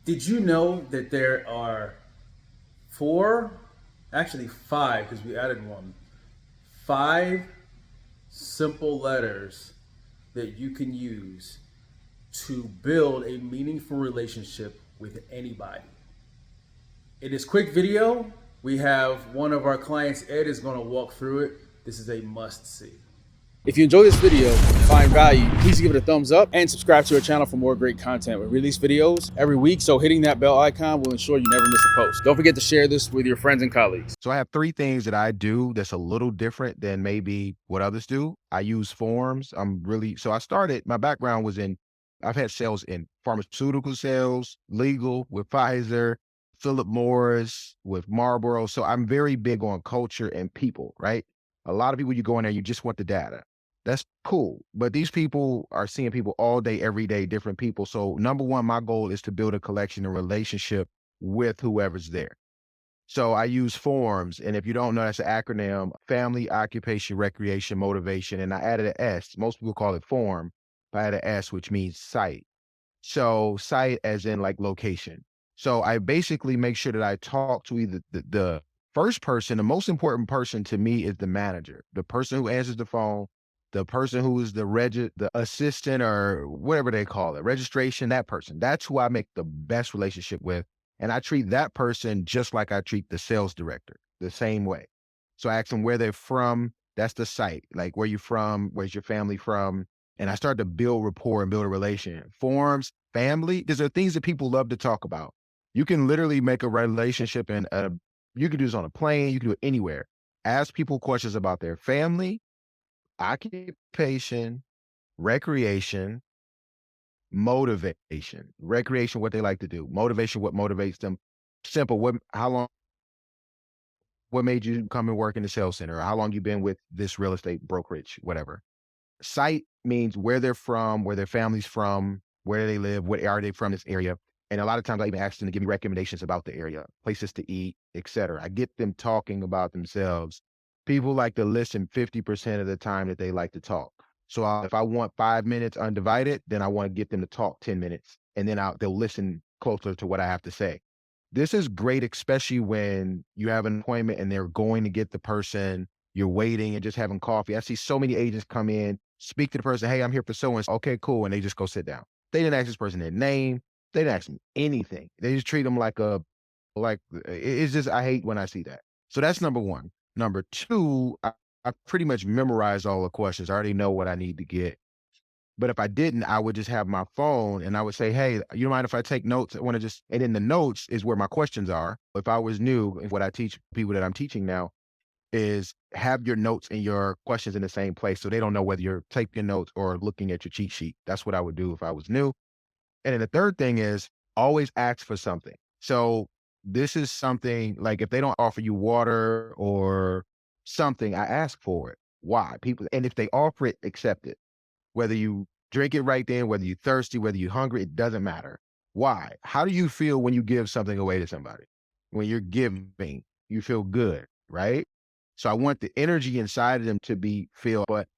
Did you know that there are four, actually five, because we added one, five simple letters that you can use to build a meaningful relationship with anybody? In this quick video, we have one of our clients, Ed, is going to walk through it. This is a must see. If you enjoy this video and find value, please give it a thumbs up and subscribe to our channel for more great content. We release videos every week, so hitting that bell icon will ensure you never miss a post. Don't forget to share this with your friends and colleagues. So I have three things that I do that's a little different than maybe what others do. I use forms. My background was I've had sales in pharmaceutical sales, legal with Pfizer, Philip Morris with Marlboro. So I'm very big on culture and people, right? A lot of people, you go in there, you just want the data. That's cool. But these people are seeing people all day, every day, different people. So number one, my goal is to build a collection and relationship with whoever's there. So I use forms, and if you don't know, that's an acronym: family, occupation, recreation, motivation. And I added an S. Most people call it form, but I added an S, which means site. So site as in like location. So I basically make sure that I talk to either the first person. The most important person to me is the manager, the person who answers the phone, the person who is the assistant or whatever they call it, registration, that person. That's who I make the best relationship with. And I treat that person just like I treat the sales director, the same way. So I ask them where they're from. That's the site. Like, where you from? Where's your family from? And I start to build rapport and build a relation. Forms, family, these are things that people love to talk about. You can literally make a relationship you can do this on a plane, you can do it anywhere. Ask people questions about their family, occupation, recreation, motivation. Recreation, what they like to do. Motivation, what motivates them. Simple. What made you come and work in the sales center? Or how long you been with this real estate brokerage, whatever. Site means where they're from, where their family's from, where they live, what are they from, this area. And a lot of times I even ask them to give me recommendations about the area, places to eat, etc. I get them talking about themselves. People like to listen 50% of the time that they like to talk. So if I want 5 minutes undivided, then I want to get them to talk 10 minutes, and then they'll listen closer to what I have to say. This is great, especially when you have an appointment and they're going to get the person, you're waiting and just having coffee. I see so many agents come in, speak to the person, hey, I'm here for so-and-so. Okay, cool. And they just go sit down. They didn't ask this person their name. They didn't ask them anything. They just treat them it's just, I hate when I see that. So that's number one. Number two, I pretty much memorized all the questions. I already know what I need to get. But if I didn't, I would just have my phone and I would say, hey, you don't mind if I take notes? I want to and in the notes is where my questions are. If I was new, and what I teach people that I'm teaching now is have your notes and your questions in the same place, so they don't know whether you're taking notes or looking at your cheat sheet. That's what I would do if I was new. And then the third thing is always ask for something. So this is something like, if they don't offer you water or something, I ask for it. Why? And if they offer it, accept it. Whether you drink it right then, whether you're thirsty, whether you're hungry, it doesn't matter. Why? How do you feel when you give something away to somebody? When you're giving, you feel good, right? So I want the energy inside of them to be feel, but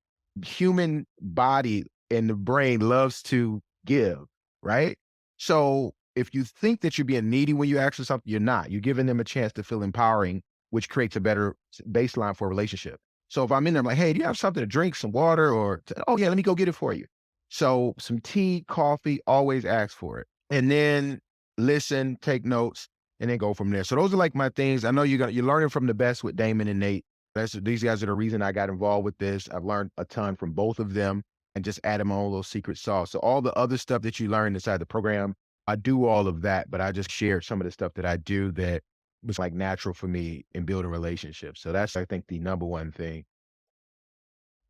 human body and the brain loves to give, right? So if you think that you're being needy when you ask for something, you're not. You're giving them a chance to feel empowering, which creates a better baseline for a relationship. So if I'm in there, I'm like, hey, do you have something to drink, some water, oh yeah, let me go get it for you. So some tea, coffee, always ask for it. And then listen, take notes, and then go from there. So those are like my things. I know you're learning from the best with Damon and Nate. These guys are the reason I got involved with this. I've learned a ton from both of them and just added my own little secret sauce. So all the other stuff that you learn inside the program, I do all of that, but I just shared some of the stuff that I do that was like natural for me in building relationships. So that's, I think, the number one thing.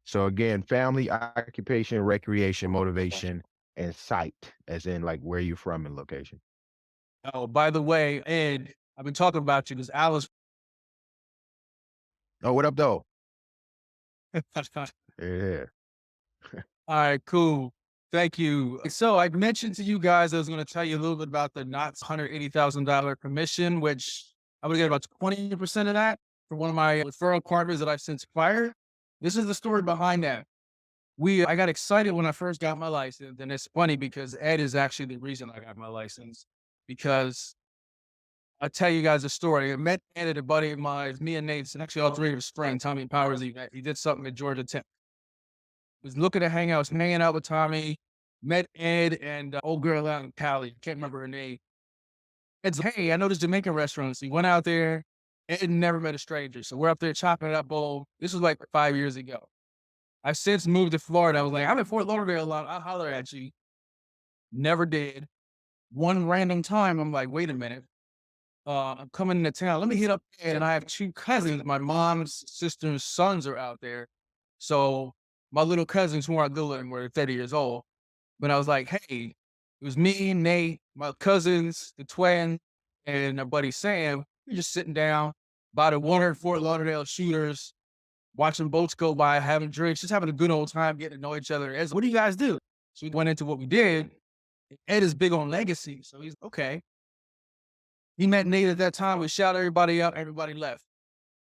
So again, family, occupation, recreation, motivation, and site, as in like where you're from and location. Oh, by the way, Ed, I've been talking about you because Alice. Oh, what up, though? All Yeah. right, cool. Thank you. So I mentioned to you guys I was going to tell you a little bit about the not $180,000 commission, which I would get about 20% of that for one of my referral partners that I've since fired. This is the story behind that. I got excited when I first got my license, and it's funny because Ed is actually the reason I got my license. because I'll tell you guys a story. I met Ed at a buddy of mine, me and Nate, and actually all three of us friends, Tommy Powers event. He did something at Georgia Tech. Was looking to hang out, was hanging out with Tommy, met Ed and old girl out in Cali. Can't remember her name. Ed's like, hey, I know this Jamaican restaurant. So he went out there. Ed never met a stranger. So we're up there chopping it up bowl. This was like 5 years ago. I've since moved to Florida. I was like, I'm in Fort Lauderdale a lot. I'll holler at you. Never did. One random time, I'm like, wait a minute. I'm coming into town. Let me hit up Ed. And I have two cousins. My mom's sister's sons are out there. So my little cousins who aren't little anymore, 30 years old. But I was like, hey, it was me, Nate, my cousins, the twin, and our buddy Sam. We're just sitting down by the water in Fort Lauderdale shooters, watching boats go by, having drinks, just having a good old time, getting to know each other. As what do you guys do? So we went into what we did. Ed is big on legacy. So he's okay. He met Nate at that time. We shouted everybody out. Everybody left.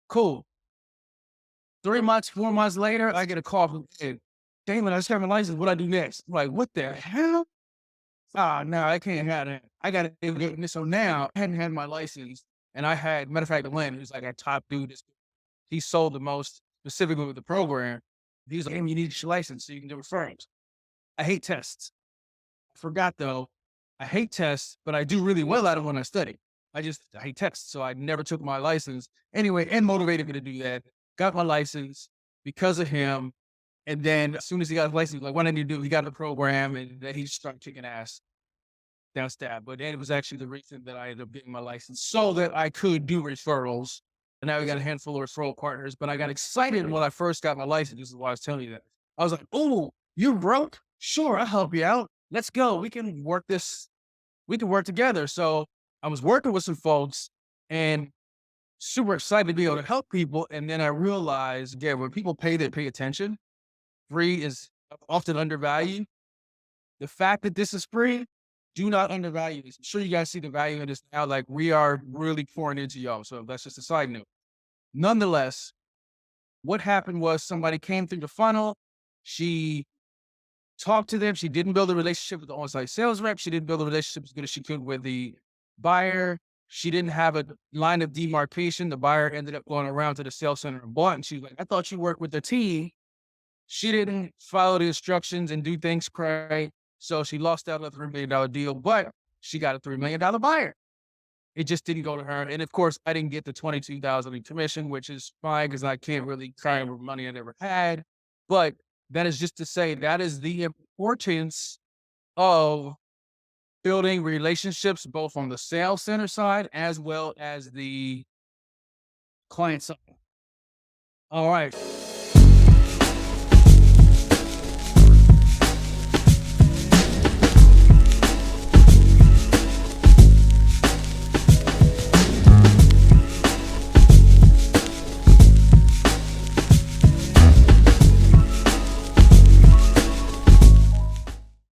Cool. 3 months, 4 months later, I get a call from Ed. Damon, I just got my license. What do I do next? I'm like, what the hell? No, I can't have that. I got to get this. So now I hadn't had my license. And I had, matter of fact, Lynn, who's like a top dude. He sold the most specifically with the program. He's like, hey, you need your license so you can do referrals. I hate tests. I forgot though, I hate tests, but I do really well at it when I study. I hate tests. So I never took my license. Anyway, and motivated me to do that. Got my license because of him. And then as soon as he got his license, like, what did he do? He got the program and then he started kicking ass down stab. But then it was actually the reason that I ended up getting my license so that I could do referrals. And now we got a handful of referral partners. But I got excited when I first got my license. This is why I was telling you that. I was like, oh, you broke? Sure, I'll help you out. Let's go. We can work this. We can work together. So I was working with some folks and super excited to be able to help people. And then I realized, yeah, when people pay, they pay attention. Free is often undervalued. The fact that this is free, do not undervalue this. I'm sure you guys see the value in this now. Like, we are really pouring into y'all. So that's just a side note. Nonetheless, what happened was somebody came through the funnel. She talked to them. She didn't build a relationship with the on-site sales rep. She didn't build a relationship as good as she could with the buyer. She didn't have a line of demarcation. The buyer ended up going around to the sales center and bought. And she's like, I thought you worked with the team. She didn't follow the instructions and do things correct. So she lost out on a $3 million deal, but she got a $3 million buyer. It just didn't go to her. And of course, I didn't get the $22,000 in commission, which is fine because I can't really cry over money I never had. But that is just to say that is the importance of building relationships, both on the sales center side as well as the client side. All right.